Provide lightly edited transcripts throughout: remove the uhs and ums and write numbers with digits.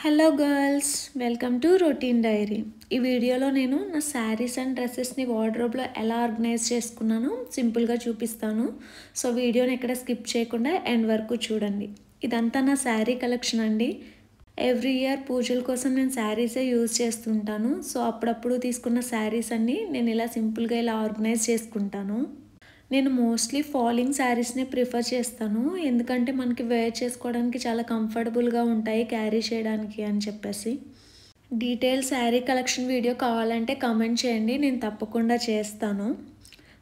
Hello girls, welcome to routine diary. ఈ వీడియోలో నేను నా శారీస్ అండ్ డ్రెస్సెస్ని వార్డ్రోబ్లో ఎలా ఆర్గనైజ్ చేసుకున్నానో సింపుల్గా చూపిస్తాను. సో వీడియోని ఎక్కడ స్కిప్ చేయకుండా ఎండ్ వరకు చూడండి. ఇదంతా నా శారీ కలెక్షన్ అండి. ఎవ్రీ ఇయర్ పూజల కోసం నేను శారీసే యూజ్ చేస్తుంటాను. సో అప్పుడప్పుడు తీసుకున్న శారీస్ అన్నీ నేను ఇలా సింపుల్గా ఇలా ఆర్గనైజ్ చేసుకుంటాను. నేను మోస్ట్లీ ఫాలింగ్ శారీస్ని ప్రిఫర్ చేస్తాను, ఎందుకంటే మనకి వేర్ చేసుకోవడానికి చాలా కంఫర్టబుల్గా ఉంటాయి క్యారీ చేయడానికి అని చెప్పేసి. డీటెయిల్ శారీ కలెక్షన్ వీడియో కావాలంటే కామెంట్ చేయండి, నేను తప్పకుండా చేస్తాను.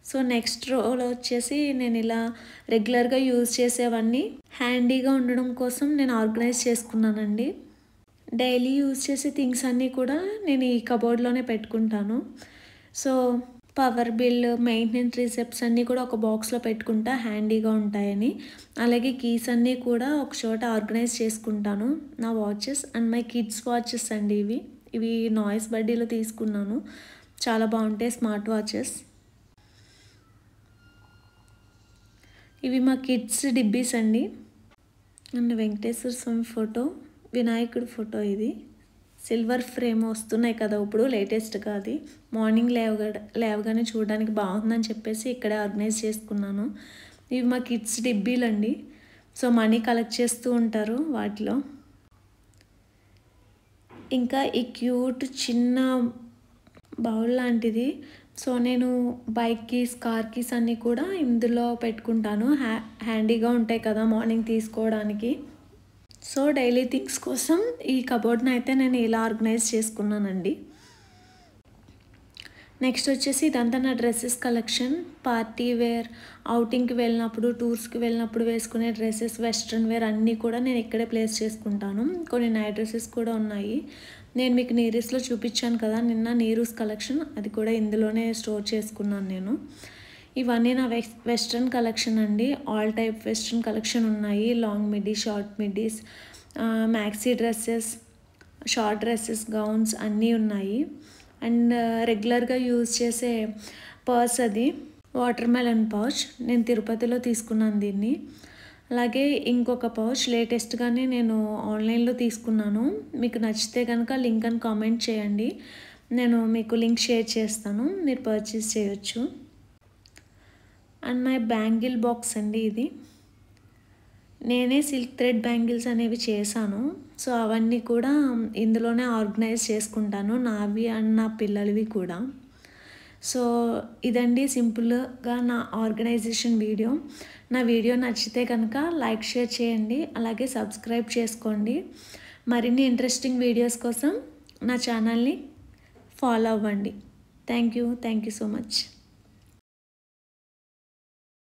సో నెక్స్ట్ రోలో వచ్చేసి నేను ఇలా రెగ్యులర్గా యూజ్ చేసేవన్నీ హ్యాండీగా ఉండడం కోసం నేను ఆర్గనైజ్ చేసుకున్నానండి. డైలీ యూజ్ చేసే థింగ్స్ అన్నీ కూడా నేను ఈ కబోర్డ్లోనే పెట్టుకుంటాను. So power bill, maintenance receipts అన్నీ కూడా ఒక బాక్స్లో పెట్టుకుంటా హ్యాండీగా ఉంటాయని. అలాగే కీస్ అన్నీ కూడా ఒక చోట ఆర్గనైజ్ చేసుకుంటాను. నా watches and my kids watches అండి ఇవి నాయిస్ బడ్డీలో తీసుకున్నాను, చాలా బాగుంటాయి స్మార్ట్ వాచెస్. ఇవి మా కిడ్స్ డిబ్బీస్ అండి. అండ్ వెంకటేశ్వర స్వామి ఫోటో, వినాయకుడి ఫోటో. ఇది సిల్వర్ ఫ్రేమ్ వస్తున్నాయి కదా ఇప్పుడు లేటెస్ట్గా, అది మార్నింగ్ లేవగానే చూడడానికి బాగుందని చెప్పేసి ఇక్కడే ఆర్గనైజ్ చేసుకున్నాను. ఇవి మా కిడ్స్ డిబ్బీలు అండి. సో మనీ కలెక్ట్ చేస్తూ ఉంటారు వాటిలో. ఇంకా ఈ క్యూట్ చిన్న బౌల్ లాంటిది. సో నేను బైక్ కీస్, కార్ కీస్ అన్నీ కూడా ఇందులో పెట్టుకుంటాను, హ్యాండీగా ఉంటాయి కదా మార్నింగ్ తీసుకోవడానికి. సో డైలీ థింగ్స్ కోసం ఈ కబోర్డ్ని అయితే నేను ఇలా ఆర్గనైజ్ చేసుకున్నానండి. నెక్స్ట్ వచ్చేసి ఇదంతా నా డ్రెస్సెస్ కలెక్షన్. పార్టీ వేర్, అవుటింగ్కి వెళ్ళినప్పుడు, టూర్స్కి వెళ్ళినప్పుడు వేసుకునే డ్రెస్సెస్, వెస్ట్రన్ వేర్ అన్నీ కూడా నేను ఇక్కడే ప్లేస్ చేసుకుంటాను. కొన్ని నైట్ డ్రెస్సెస్ కూడా ఉన్నాయి. నేను మీకు నీరస్లో చూపించాను కదా నిన్న, నీరూస్ కలెక్షన్, అది కూడా ఇందులోనే స్టోర్ చేసుకున్నాను నేను. ఇవన్నీ నా వెస్ట్రన్ కలెక్షన్ అండి. ఆల్ టైప్ వెస్ట్రన్ కలెక్షన్ ఉన్నాయి. Long middy, short middies, maxi dresses, short dresses, gowns అన్నీ ఉన్నాయి. అండ్ రెగ్యులర్గా యూజ్ చేసే పర్స్, అది వాటర్ మెలన్ పౌచ్, నేను తిరుపతిలో తీసుకున్నాను దీన్ని. అలాగే ఇంకొక పౌచ్ లేటెస్ట్గానే నేను ఆన్లైన్లో తీసుకున్నాను. మీకు నచ్చితే కనుక లింక్ అని కామెంట్ చేయండి, నేను మీకు లింక్ షేర్ చేస్తాను, మీరు పర్చేస్ చేయొచ్చు. అండ్ మై బ్యాంగిల్ బాక్స్ అండి ఇది. నేనే సిల్క్ థ్రెడ్ బ్యాంగిల్స్ అనేవి చేశాను. సో అవన్నీ కూడా ఇందులోనే ఆర్గనైజ్ చేసుకుంటాను, నావి అండ్ నా పిల్లలవి కూడా. సో ఇదండి సింపుల్గా నా ఆర్గనైజేషన్ వీడియో. నా వీడియో నచ్చితే కనుక లైక్, షేర్ చేయండి, అలాగే సబ్స్క్రైబ్ చేసుకోండి. మరిన్ని ఇంట్రెస్టింగ్ వీడియోస్ కోసం నా ఛానల్ని ఫాలో అవ్వండి. Thank you so much.